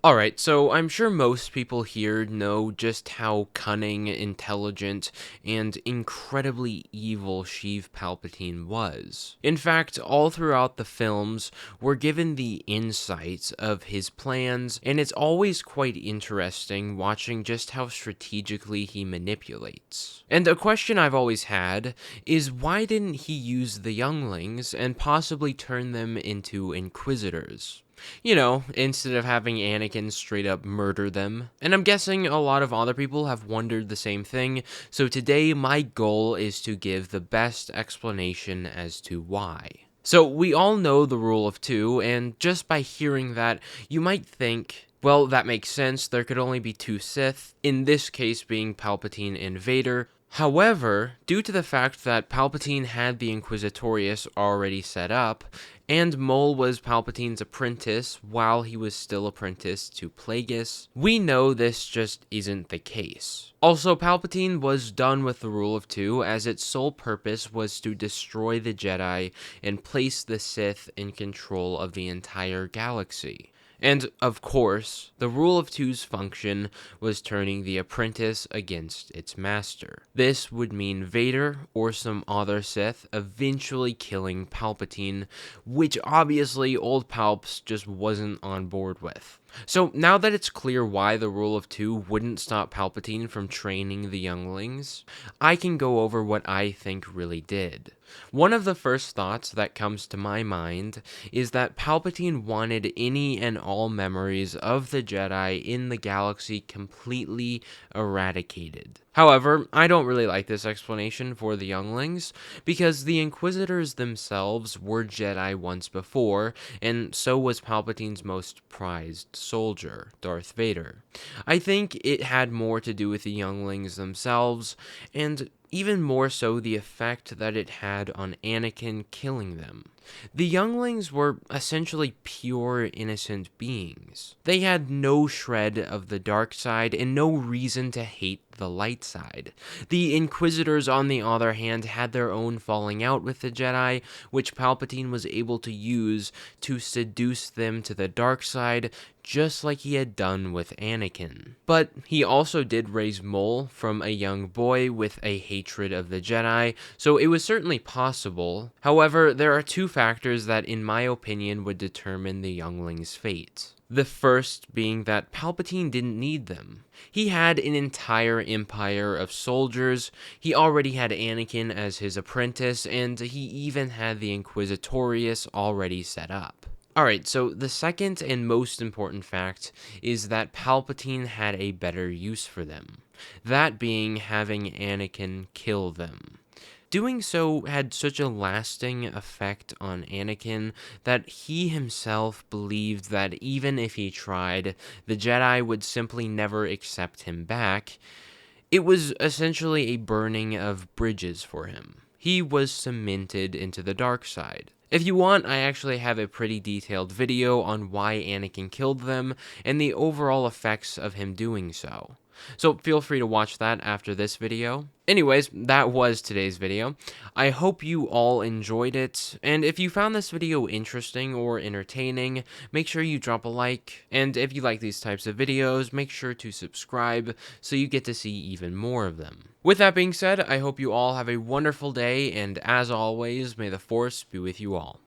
Alright, so I'm sure most people here know just how cunning, intelligent, and incredibly evil Sheev Palpatine was. In fact, all throughout the films, we're given the insights of his plans, and it's always quite interesting watching just how strategically he manipulates. And a question I've always had is why didn't he use the Younglings and possibly turn them into Inquisitors? You know, instead of having Anakin straight up murder them. And I'm guessing a lot of other people have wondered the same thing, so today my goal is to give the best explanation as to why. So we all know the rule of two, and just by hearing that, you might think, well, that makes sense, there could only be two Sith, in this case being Palpatine and Vader. However, due to the fact that Palpatine had the Inquisitorius already set up, and Maul was Palpatine's apprentice while he was still apprenticed to Plagueis, we know this just isn't the case. Also, Palpatine was done with the Rule of Two, as its sole purpose was to destroy the Jedi and place the Sith in control of the entire galaxy. And, of course, the Rule of Two's function was turning the apprentice against its master. This would mean Vader or some other Sith eventually killing Palpatine, which obviously old Palps just wasn't on board with. So now that it's clear why the Rule of Two wouldn't stop Palpatine from training the Younglings, I can go over what I think really did. One of the first thoughts that comes to my mind is that Palpatine wanted any and all memories of the Jedi in the galaxy completely eradicated. However, I don't really like this explanation for the Younglings, because the Inquisitors themselves were Jedi once before, and so was Palpatine's most prized soldier, Darth Vader. I think it had more to do with the Younglings themselves, and even more so the effect that it had on Anakin killing them. The Younglings were essentially pure innocent beings. They had no shred of the dark side and no reason to hate the light side. The Inquisitors, on the other hand, had their own falling out with the Jedi, which Palpatine was able to use to seduce them to the dark side, just like he had done with Anakin. But he also did raise Maul from a young boy with a hatred of the Jedi, so it was certainly possible. However, there are two factors that, in my opinion, would determine the Younglings' fate. The first being that Palpatine didn't need them. He had an entire empire of soldiers, he already had Anakin as his apprentice, and he even had the Inquisitorius already set up. Alright, so the second and most important fact is that Palpatine had a better use for them. That being having Anakin kill them. Doing so had such a lasting effect on Anakin that he himself believed that even if he tried, the Jedi would simply never accept him back. It was essentially a burning of bridges for him. He was cemented into the dark side. If you want, I actually have a pretty detailed video on why Anakin killed them and the overall effects of him doing so. So feel free to watch that after this video. Anyways, that was today's video. I hope you all enjoyed it, and if you found this video interesting or entertaining, make sure you drop a like, and if you like these types of videos, make sure to subscribe so you get to see even more of them. With that being said, I hope you all have a wonderful day, and as always, may the Force be with you all.